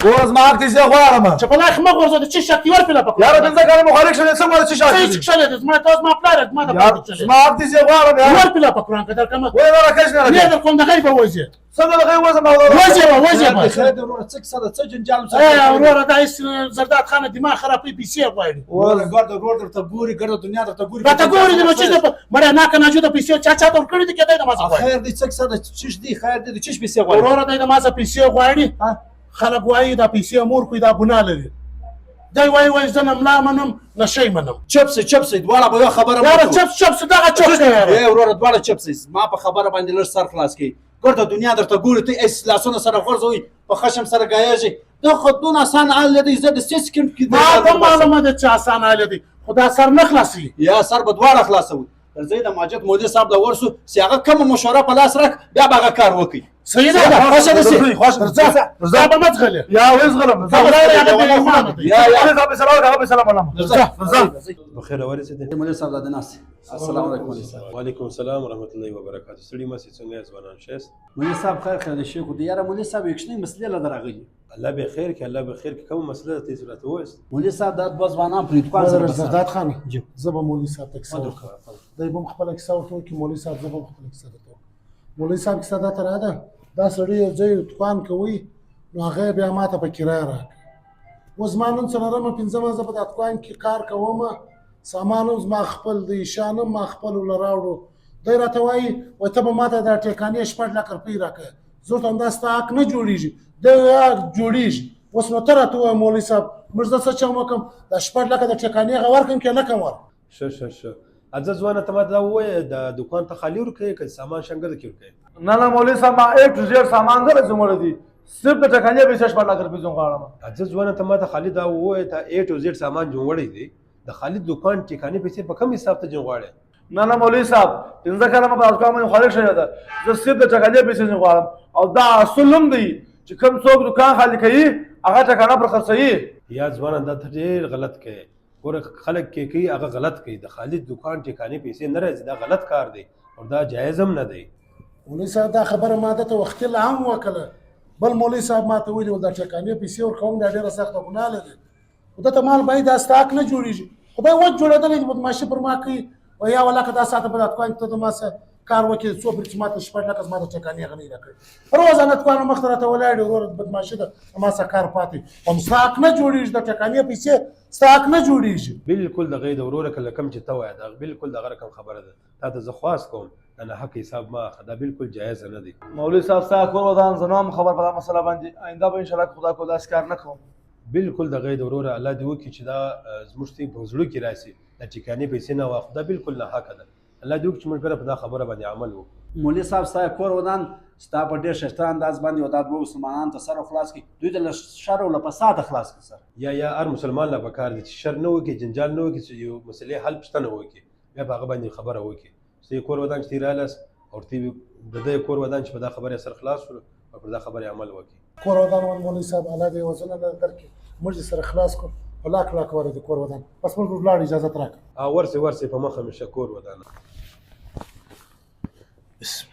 اوس ما حق دې زه غواړم چې په لاخ مه غورځه د چی شک ور پیلا پکړه یاره پنځه کاله مخالف شوی څه مړ څه شاته هیڅ کښله دې زما تاسو ما پلار ما د یار ما حق دې زه غواړم یار ور پیلا پکړه کدر کما وای نه راکښ نه نه در کوم دغه به وځي څنګه دغه وځم وځي خیر دې ورور څه کیسه ده څه جنجال ورور دا زرداد خان دماغ خرابې پیسې غواړي ورور ګرد درته ګوري ګرد دنیا درته ګوري راته ګوري نو چې مړه نه کنه جو د پیسې چا ته ور کړی دي کېدای د ما څه خیر دې څه کیسه ده چش دی خیر دې چش پیسې غواړي ورور دې د ما څه پیسې غواړي خلک وایي دا پیسې مور کوي دا ګناه لري دی وایي زه نه ملا منم نه شی منم چپس دواړه به یو خبره یاره چپس دغه چپس ای ورور دواړه چپس ما په خبره باندې لږ سر خلاص کړي ګرد دنیا درته ګوري ته اس لاسونه سره غورځوي په خشم سره ګایږي دا خو دون آسان حل دی زه د سیس کم کې ما ته معلومه ده چې آسان حل دی خدا سر نه خلاصي یا سر به دواړه خلاصوي درځي د ماجد مولوي صاحب له ورسو چې هغه کومه مشوره په لاس راک بیا به هغه کار وکړي صحیح ده خوښه ده سي خوښ رضا به مت غلې یا وېز غلم یا به سلام عليكم بخیر ورسېدې مولوي صاحب د ناس السلام علیکم مولوي صاحب وعلیکم السلام ورحمۃ اللہ وبرکاتہ سړي مسې څنګه ځوانان شېس مولوي صاحب خیر شي خو د یاره مولوي صاحب یو کښنی مسلې لا درغلي الله به خیر کې الله به خیر کې کوم مسله ته صورت وایست مولوي صاحب د بس ځوانان پرې دکان سره زرداد خان زه به مولوي صاحب ته کیسه دی به خپل کیسه ورته کې مولوي صاحب زه به خپل کیسه ورته مولوي صاحب کیسه دا تر ده دا سړی یو ځای دکان کوي نو هغه بیا ماته په کرایه راکړ اوس ما نن څلورمه پنځمه زه په دا دکان کې کار کوم سامان اوس ما خپل د شانم ما خپل ول راوړو دی راته وایي وای ته به ماته دا ټیکانې 6 لک روپۍ راکړه زه ورته دا ستا حق نه جوړېږي دی جوړېږي اوس نو ته راته ووایه مولوي صاحب موږ زه څه چم وکړم دا 6 لکه د ټیکانې هغه ورکړم که نه کړم ښه اځه ځوانه ته ماته دا ووایه د دکان ته خالي ورکوې که سامان شنګل کې ورکوې نه مولوي صاحب ما A to Z سامان سره زموږ دي صرف د ټکانې پیسې 6 لک روپۍ زم غواړم اځه ځوانه ته ماته خالي دا ووایه ته A to Z سامان جوړوړی دی د خالي دکان ټیکانې پیسې په کم حساب ته جوړواړې نه مولوي صاحب پنځه کاله ما په دکان باندې خالي شوی ده زه صرف د ټکانې پیسې غواړم او دا اصول هم دی چې کوم څوک دکان خالي کوي هغه ټکانه پر خرڅوي یا ځوانه دا ډېر غلط کوي ګوره خلک کې کوي هغه غلط کوي د خالي دکان ټیکانې پیسې نه راځي دا غلط کار دی او دا جایز هم نه دی مولوي صاحب دا خبره ما ده ته وختي لا هم وکړه بل مولوي صاحب ما ته ویلي دا ټیکانې پیسې ورکوم دا ډېره سخته ګناه لري خو دته مال باید دا ستاک نه جوړېږي خدای وخت جوړېدلی بدماشي پر ما کوي او یا ولاکه دا ساعته په دکان کې ته د ما سره کار وکړي څو پرې چې ما ته 6 لکه ما ته ټیکانې هغه نه راکړي روزانه دکان مخ ته راته ولاړ ورور بدماشي ده ما سره کار پاتې هم ستاک نه جوړېږي د ټیکانې پیسې ستاک نه جوړېږي بالکل دغه د وروره کله کم چې ته وایې دا بالکل دغه رقم خبره ده تا ته زه خواست کوم نه حق حساب ما دا بالکل جایز نه دی مولوي صاحب ستا کور ودان زنوم خبر په دا مسله باندې آینده به ان شاء الله خدا کو داس کار نه کوم بالکل دغه د وروره الله دې وکړي چې دا زموږ ته په زړه کې راشي د ټیکانې پیسې نه واخلو دا بالکل نه حق ده الله دې وکړي چې موږ په دا خبره باندې عمل وکړو مولوي صاحب ستا کور ودان ستا په ډېر ښایسته انداز باندې او دا دوه مسلمانان ته سره خلاص کړي دوی ته له شر او له فساده خلاص کړي سر یا هر مسلمان لا پکار دي چې شر نه وکړي جنجال نه وکړي چې یو مسلې حل پوښتنه وکړي بیا په هغه باندې خبره وکړي چې کور ودان چې رالاس او تی د دې کور ودان چې په دا خبره سره خلاص شو او په دا خبره عمل وکړي کور ودان مولوي صاحب الله دې وزن نه درکړي موږ سره خلاص کو ولاک ور دې کور ودان بس موږ لاړ اجازه تراک ورسه په مخه مشه کور ودان بسم